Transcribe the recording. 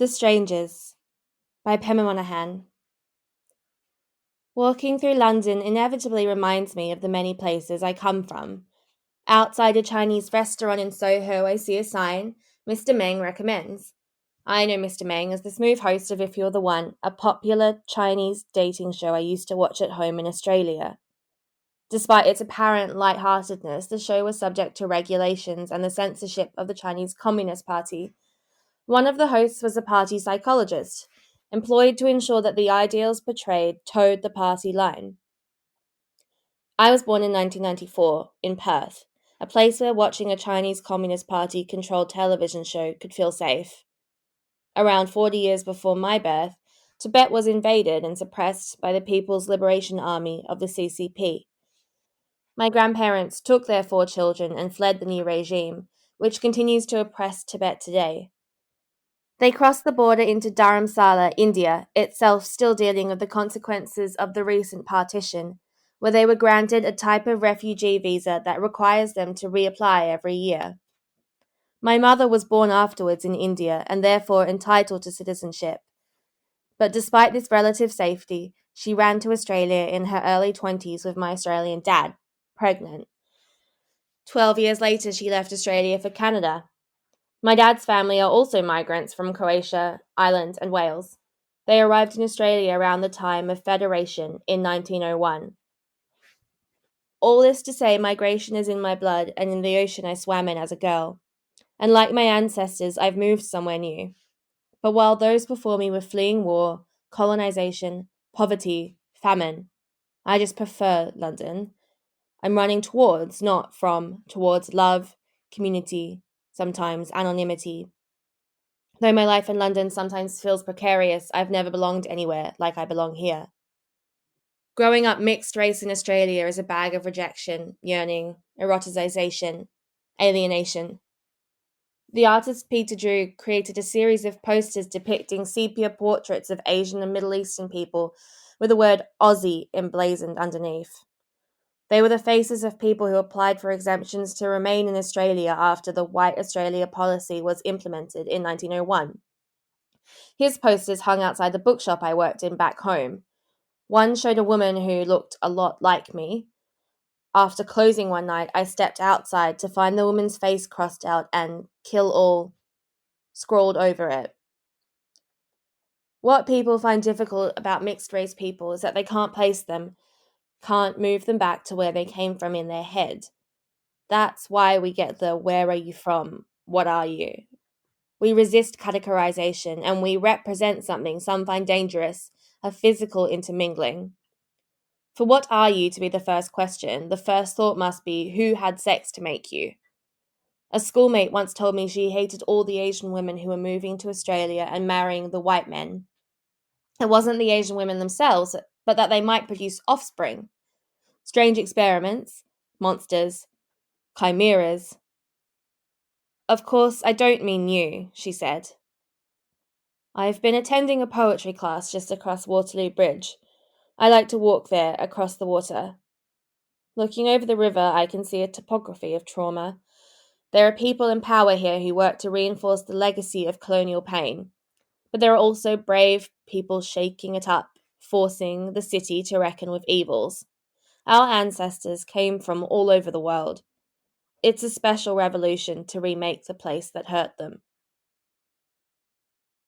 The Strangers by Pema Monaghan. Walking through London inevitably reminds me of the many places I come from. Outside a Chinese restaurant in Soho, I see a sign, Mr. Meng recommends. I know Mr. Meng as the smooth host of If You're the One, a popular Chinese dating show I used to watch at home in Australia. Despite its apparent lightheartedness, the show was subject to regulations and the censorship of the Chinese Communist Party. One of the hosts was a party psychologist, employed to ensure that the ideals portrayed toed the party line. I was born in 1994, in Perth, a place where watching a Chinese Communist Party controlled television show could feel safe. Around 40 years before my birth, Tibet was invaded and suppressed by the People's Liberation Army of the CCP. My grandparents took their 4 children and fled the new regime, which continues to oppress Tibet today. They crossed the border into Dharamsala, India, itself still dealing with the consequences of the recent partition, where they were granted a type of refugee visa that requires them to reapply every year. My mother was born afterwards in India and therefore entitled to citizenship. But despite this relative safety, she ran to Australia in her early 20s with my Australian dad, pregnant. 12 years later, she left Australia for Canada. My dad's family are also migrants from Croatia, Ireland, and Wales. They arrived in Australia around the time of Federation in 1901. All this to say, migration is in my blood and in the ocean I swam in as a girl. And like my ancestors, I've moved somewhere new. But while those before me were fleeing war, colonization, poverty, famine, I just prefer London. I'm running towards, not from, towards love, community, sometimes anonymity. Though my life in London sometimes feels precarious, I've never belonged anywhere like I belong here. Growing up mixed race in Australia is a bag of rejection, yearning, eroticization, alienation. The artist Peter Drew created a series of posters depicting sepia portraits of Asian and Middle Eastern people with the word Aussie emblazoned underneath. They were the faces of people who applied for exemptions to remain in Australia after the White Australia policy was implemented in 1901. His posters hung outside the bookshop I worked in back home. One showed a woman who looked a lot like me. After closing one night, I stepped outside to find the woman's face crossed out and "kill all" scrawled over it. What people find difficult about mixed race people is that they can't place them, can't move them back to where they came from in their head. That's why we get the "where are you from? What are you?" We resist categorization and we represent something some find dangerous, a physical intermingling. For what are you to be the first question, the first thought must be who had sex to make you. A schoolmate once told me she hated all the Asian women who were moving to Australia and marrying the white men. It wasn't the Asian women themselves, but that they might produce offspring. Strange experiments, monsters, chimeras. Of course, I don't mean you, she said. I've been attending a poetry class just across Waterloo Bridge. I like to walk there, across the water. Looking over the river, I can see a topography of trauma. There are people in power here who work to reinforce the legacy of colonial pain. But there are also brave people shaking it up, forcing the city to reckon with evils. Our ancestors came from all over the world. It's a special revolution to remake the place that hurt them.